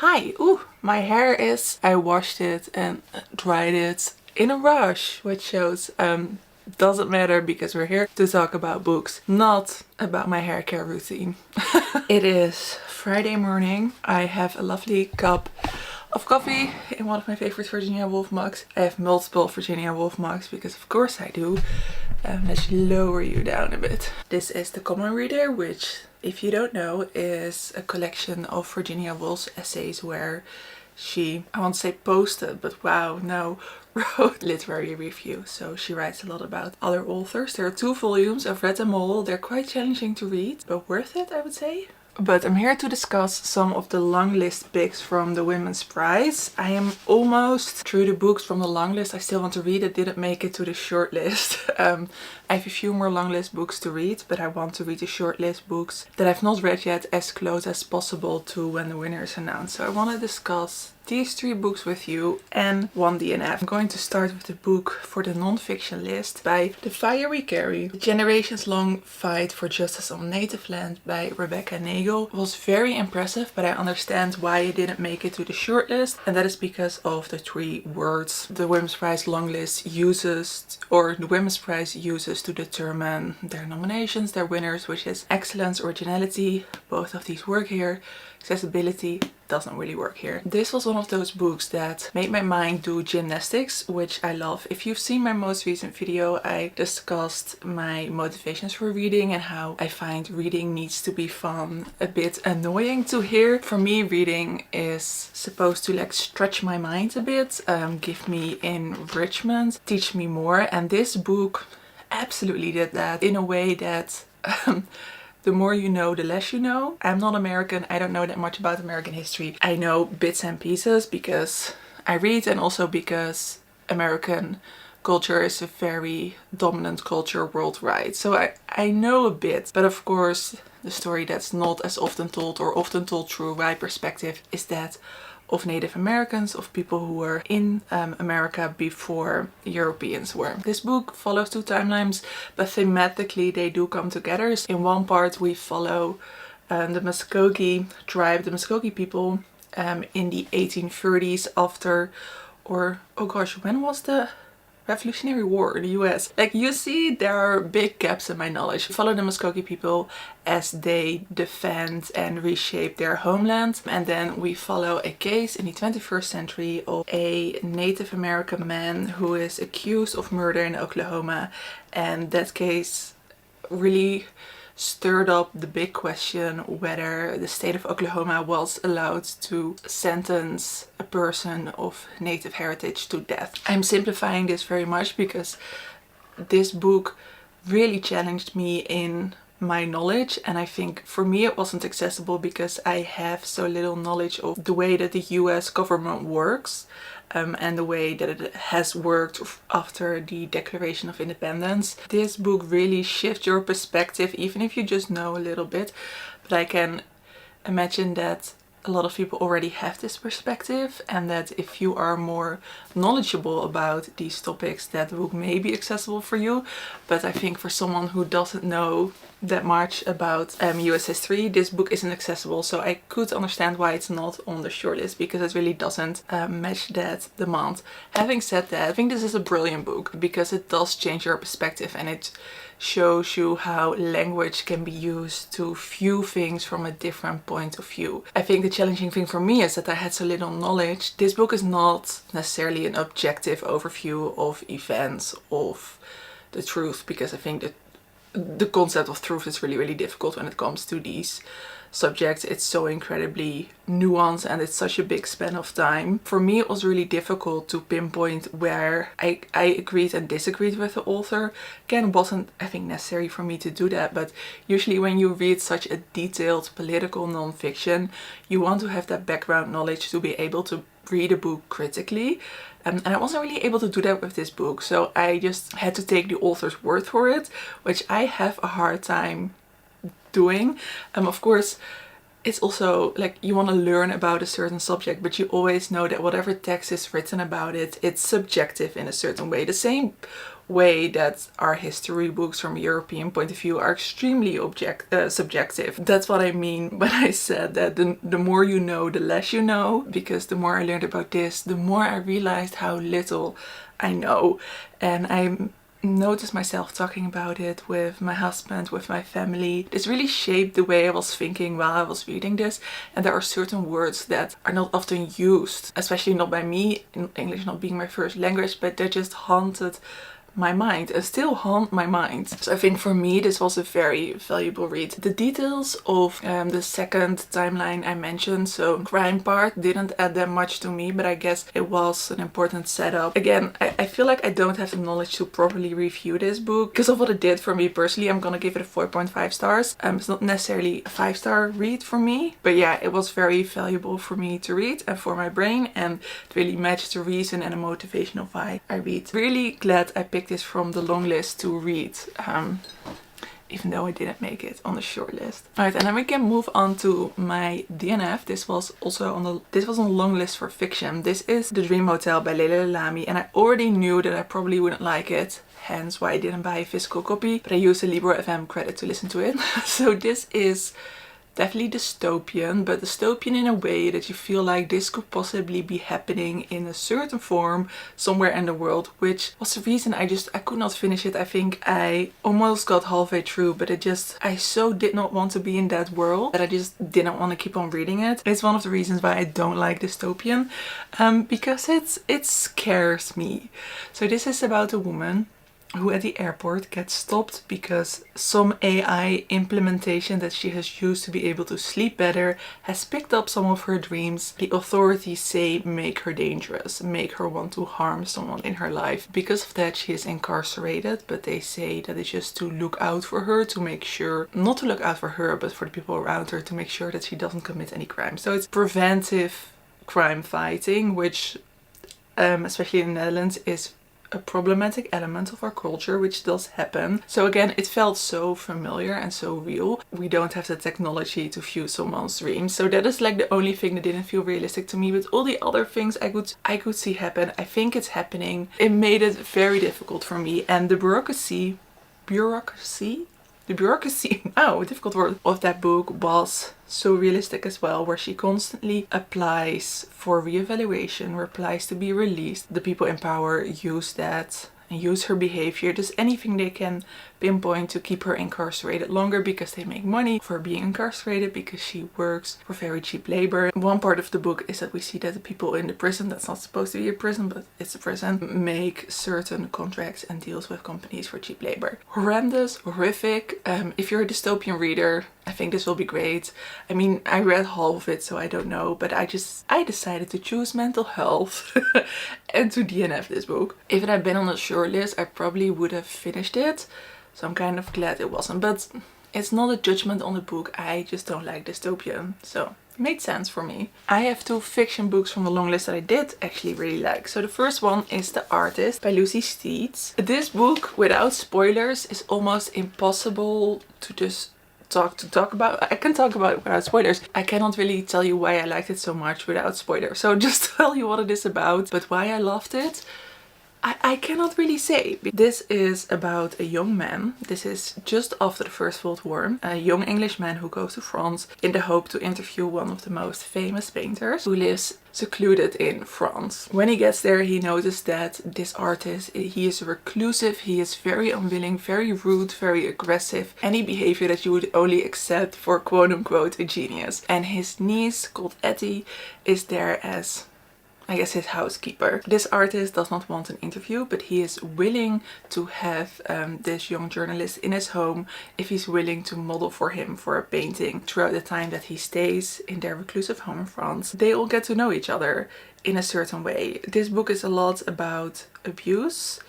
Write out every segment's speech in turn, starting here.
Hi! Ooh, my hair is... I washed it and dried it in a rush, which shows doesn't matter because we're here to talk about books, not about my hair care routine. It is Friday morning. I have a lovely cup of coffee in one of my favorite Virginia Woolf mugs. I have multiple Virginia Woolf mugs because of course I do. Let's lower you down a bit. This is the Common Reader, which, if you don't know, is a collection of Virginia Woolf's essays where she, I won't say posted, but wow, no, wrote literary review. So she writes a lot about other authors. There are 2 volumes. I've read them all. They're quite challenging to read, but worth it, I would say. But I'm here to discuss some of the long list picks from the Women's Prize. I am almost through the books from the long list I still want to read. I didn't make it to the short list. I have a few more long list books to read, but I want to read the short list books that I've not read yet as close as possible to when the winner is announced. So I want to discuss these 3 books with you and one DNF. I'm going to start with the book for the non-fiction list by The Fire We Carry. The Generations-Long Fight for Justice on Native Land by Rebecca Nagle was very impressive, but I understand why it didn't make it to the shortlist, and that is because of the 3 words the Women's Prize long list uses, or the Women's Prize uses to determine their nominations, their winners, which is excellence, originality. Both of these work here. Accessibility doesn't really work here. This was one of those books that made my mind do gymnastics, which I love. If you've seen my most recent video, I discussed my motivations for reading and how I find reading needs to be fun, a bit annoying to hear. For me, reading is supposed to like stretch my mind a bit, give me enrichment, teach me more, and this book absolutely did that in a way that the more you know, the less you know. I'm not American. I don't know that much about American history. I know bits and pieces because I read, and also because American culture is a very dominant culture worldwide. So I know a bit, but of course the story that's not as often told, or often told through my perspective, is that of Native Americans, of people who were in America before Europeans were. This book follows 2 timelines, but thematically they do come together. In one part we follow the Muskogee tribe, the Muskogee people in the 1830s after, or oh gosh, when was the Revolutionary War in the US? Like, you see, there are big gaps in my knowledge. We follow the Muskogee people as they defend and reshape their homeland, and then we follow a case in the 21st century of a Native American man who is accused of murder in Oklahoma, and that case really stirred up the big question whether the state of Oklahoma was allowed to sentence a person of Native heritage to death. I'm simplifying this very much because this book really challenged me in my knowledge, and I think for me it wasn't accessible because I have so little knowledge of the way that the US government works and the way that it has worked after the Declaration of Independence. This book really shifts your perspective, even if you just know a little bit, but I can imagine that a lot of people already have this perspective, and that if you are more knowledgeable about these topics, that the book may be accessible for you. But I think for someone who doesn't know that much about US history, this book isn't accessible. So I could understand why it's not on the shortlist, because it really doesn't match that demand. Having said that, I think this is a brilliant book because it does change your perspective, and it shows you how language can be used to view things from a different point of view. I think the challenging thing for me is that I had so little knowledge. This book is not necessarily an objective overview of events, of the truth, because I think that the concept of truth is really, really difficult when it comes to these subjects. It's so incredibly nuanced and it's such a big span of time. For me, it was really difficult to pinpoint where I agreed and disagreed with the author. Again, it wasn't, I think, necessary for me to do that, but usually when you read such a detailed political non-fiction, you want to have that background knowledge to be able to read a book critically. And I wasn't really able to do that with this book, so I just had to take the author's word for it, which I have a hard time doing. Of course, it's also like you want to learn about a certain subject, but you always know that whatever text is written about it, it's subjective in a certain way. The same way that our history books from a European point of view are extremely subjective. That's what I mean when I said that the more you know, the less you know, because the more I learned about this, the more I realized how little I know. And I noticed myself talking about it with my husband, with my family. This really shaped the way I was thinking while I was reading this, and there are certain words that are not often used, especially not by me, in English not being my first language, but they just haunted my mind and still haunt my mind. So I think for me this was a very valuable read. The details of the second timeline I mentioned, so crime part, didn't add that much to me, but I guess it was an important setup. Again, I feel like I don't have the knowledge to properly review this book because of what it did for me personally. I'm gonna give it a 4.5 stars. It's not necessarily a 5-star read for me, but yeah, it was very valuable for me to read and for my brain, and it really matched the reason and the motivation of why I read. Really glad I picked this from the long list to read, even though I didn't make it on the short list. Alright, and then we can move on to my DNF. This was also on the long list for fiction. This is The Dream Hotel by Leila Lamy, and I already knew that I probably wouldn't like it, hence why I didn't buy a physical copy, but I used a Libro FM credit to listen to it. So this is definitely dystopian, but dystopian in a way that you feel like this could possibly be happening in a certain form somewhere in the world, which was the reason I could not finish it. I think I almost got halfway through, but I so did not want to be in that world that I just didn't want to keep on reading it. It's one of the reasons why I don't like dystopian, because it scares me. So this is about a woman who at the airport gets stopped because some AI implementation that she has used to be able to sleep better has picked up some of her dreams. The authorities say make her dangerous, make her want to harm someone in her life. Because of that she is incarcerated, but they say that it's just to look out for her, to make sure, not to look out for her, but for the people around her, to make sure that she doesn't commit any crime. So it's preventive crime fighting, which especially in the Netherlands is a problematic element of our culture, which does happen. So again, it felt so familiar and so real. We don't have the technology to view someone's dreams, so that is like the only thing that didn't feel realistic to me. But all the other things I could see happen. I think it's happening. It made it very difficult for me, and the bureaucracy, wow, difficult word, of that book was so realistic as well, where she constantly applies for reevaluation, applies to be released. The people in power use that and use her behavior, just anything they can pinpoint to keep her incarcerated longer, because they make money for being incarcerated, because she works for very cheap labor. One part of the book is that we see that the people in the prison, that's not supposed to be a prison, but it's a prison, make certain contracts and deals with companies for cheap labor. Horrendous, horrific. If you're a dystopian reader, I think this will be great. I mean, I read half of it, so I don't know, but I decided to choose mental health and to DNF this book. If it had been on the short list, I probably would have finished it. So I'm kind of glad it wasn't, but it's not a judgment on the book. I just don't like dystopian, so it made sense for me. I have 2 fiction books from the long list that I did actually really like. So the first one is The Artist by Lucy Steeds. This book, without spoilers, is almost impossible to just talk about. I can talk about it without spoilers. I cannot really tell you why I liked it so much without spoilers. So just tell you what it is about, but why I loved it, I cannot really say. This is about a young man. This is just after the First World War. A young English man who goes to France in the hope to interview one of the most famous painters who lives secluded in France. When he gets there, he notices that this artist, he is reclusive, he is very unwilling, very rude, very aggressive, any behavior that you would only accept for quote-unquote a genius. And his niece, called Etty, is there as, I guess, his housekeeper. This artist does not want an interview, but he is willing to have this young journalist in his home if he's willing to model for him for a painting throughout the time that he stays in their reclusive home in France. They all get to know each other in a certain way. This book is a lot about abuse,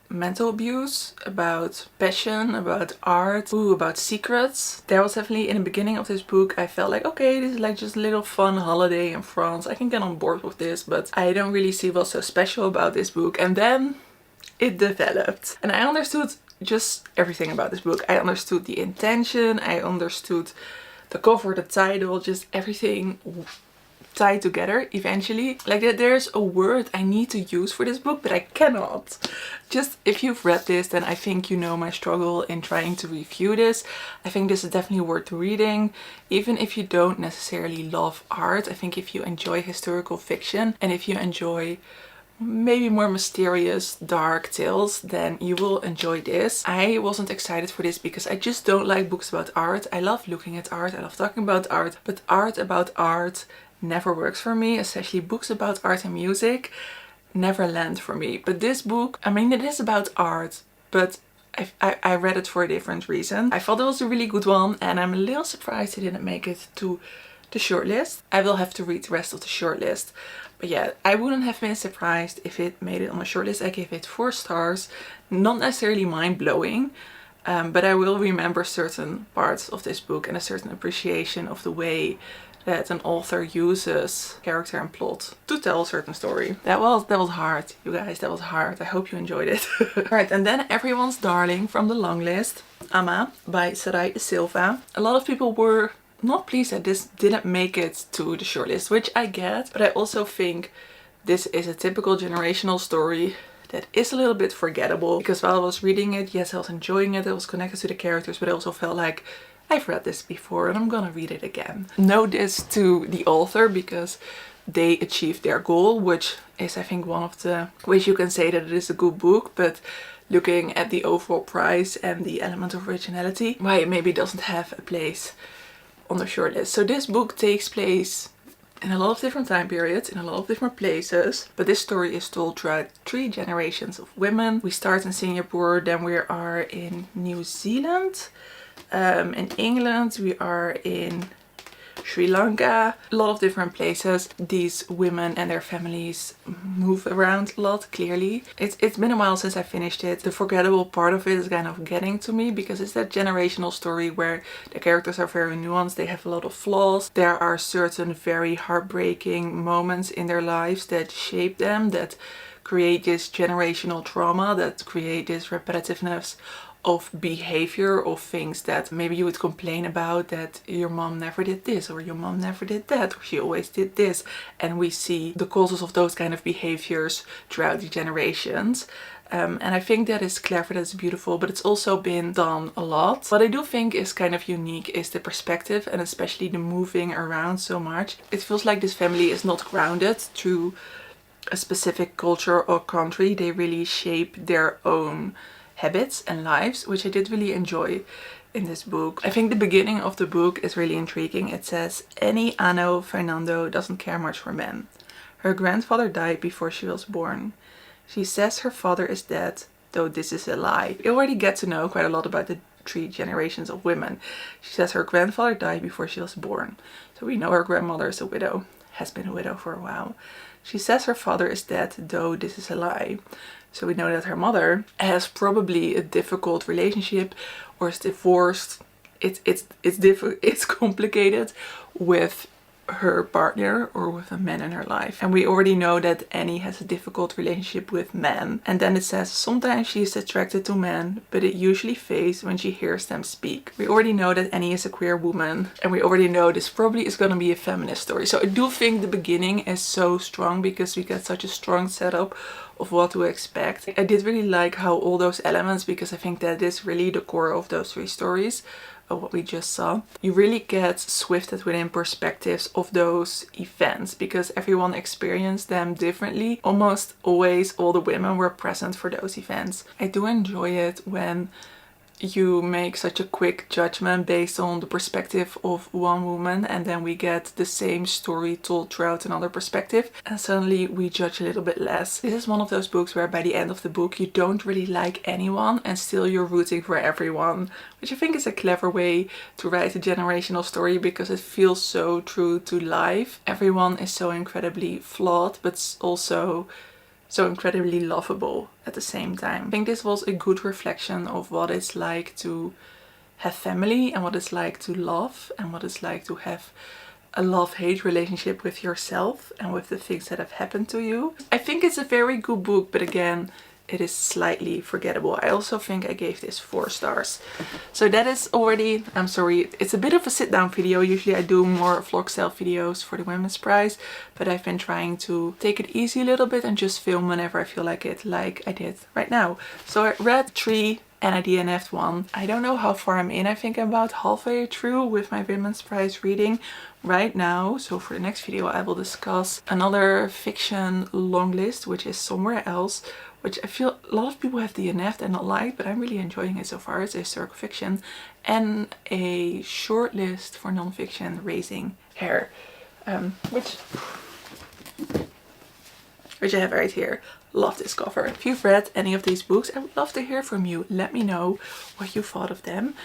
mental abuse, about passion, about art, about secrets. There was definitely, in the beginning of this book, I felt like, okay, this is like just a little fun holiday in France. I can get on board with this, but I don't really see what's so special about this book. And then it developed. And I understood just everything about this book. I understood the intention, I understood the cover, the title, just everything tie together eventually. Like there's a word I need to use for this book, but I cannot. Just if you've read this, then I think you know my struggle in trying to review this. I think this is definitely worth reading. Even if you don't necessarily love art, I think if you enjoy historical fiction and if you enjoy maybe more mysterious, dark tales, then you will enjoy this. I wasn't excited for this because I just don't like books about art. I love looking at art, I love talking about art, but art about art never works for me, especially books about art and music never land for me. But this book, I mean, it is about art, but I read it for a different reason. I thought it was a really good one, and I'm a little surprised it didn't make it to the shortlist. I will have to read the rest of the shortlist. But yeah, I wouldn't have been surprised if it made it on the shortlist. I gave it 4 stars. Not necessarily mind-blowing, but I will remember certain parts of this book and a certain appreciation of the way that an author uses character and plot to tell a certain story. That was hard, you guys. That was hard. I hope you enjoyed it. Right, and then everyone's darling from the long list, Amma by Sarai de Silva. A lot of people were not pleased that this didn't make it to the shortlist, which I get, but I also think this is a typical generational story that is a little bit forgettable, because while I was reading it, yes, I was enjoying it, I was connected to the characters, but I also felt like I've read this before and I'm gonna read it again. No diss to the author, because they achieved their goal, which is, I think, one of the ways you can say that it is a good book, but looking at the overall price and the element of originality, why it maybe doesn't have a place on the shortlist. So this book takes place in a lot of different time periods, in a lot of different places, but this story is told throughout 3 generations of women. We start in Singapore, then we are in New Zealand, in England, we are in Sri Lanka, a lot of different places. These women and their families move around a lot, clearly. It's been a while since I finished it. The forgettable part of it is kind of getting to me, because it's that generational story where the characters are very nuanced, they have a lot of flaws. There are certain very heartbreaking moments in their lives that shape them, that create this generational trauma, that create this repetitiveness of behavior, of things that maybe you would complain about, that your mom never did this or your mom never did that, or she always did this, and we see the causes of those kind of behaviors throughout the generations. And I think that is clever, that's beautiful, but it's also been done a lot. What I do think is kind of unique is the perspective, and especially the moving around so much. It feels like this family is not grounded to a specific culture or country. They really shape their own habits and lives, which I did really enjoy in this book. I think the beginning of the book is really intriguing. It says, Annie Ano Fernando doesn't care much for men. Her grandfather died before she was born. She says her father is dead, though this is a lie. You already get to know quite a lot about the 3 generations of women. She says her grandfather died before she was born. So we know her grandmother is a widow, has been a widow for a while. She says her father is dead, though this is a lie. So we know that her mother has probably a difficult relationship or is divorced. It's complicated with her partner or with a man in her life. And we already know that Annie has a difficult relationship with men. And then it says, sometimes she is attracted to men, but it usually fades when she hears them speak. We already know that Annie is a queer woman, and we already know this probably is going to be a feminist story. So I do think the beginning is so strong, because we get such a strong setup of what to expect. I did really like how all those elements, because I think that is really the core of those 3 stories, of what we just saw. You really get swifted within perspectives of those events, because everyone experienced them differently. Almost always all the women were present for those events. I do enjoy it when you make such a quick judgment based on the perspective of one woman, and then we get the same story told throughout another perspective, and suddenly we judge a little bit less. This is one of those books where by the end of the book you don't really like anyone and still you're rooting for everyone, which I think is a clever way to write a generational story, because it feels so true to life. Everyone is so incredibly flawed, but also so incredibly lovable at the same time. I think this was a good reflection of what it's like to have family, and what it's like to love, and what it's like to have a love-hate relationship with yourself and with the things that have happened to you. I think it's a very good book, but again, it is slightly forgettable. I also think I gave this 4 stars. So that is already, I'm sorry, it's a bit of a sit down video. Usually I do more vlog style videos for the Women's Prize, but I've been trying to take it easy a little bit and just film whenever I feel like it, like I did right now. So I read 3 and I DNF'd 1. I don't know how far I'm in. I think I'm about halfway through with my Women's Prize reading right now. So for the next video I will discuss another fiction long list, which is Somewhere Else, which I feel a lot of people have DNF'd and not liked, but I'm really enjoying it so far. It's a historical fiction, and a short list for non-fiction, Raising Hair, which I have right here. Love this cover. If you've read any of these books, I would love to hear from you. Let me know what you thought of them,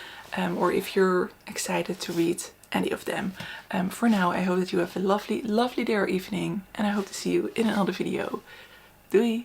or if you're excited to read any of them. For now, I hope that you have a lovely, lovely day or evening, and I hope to see you in another video. Doei!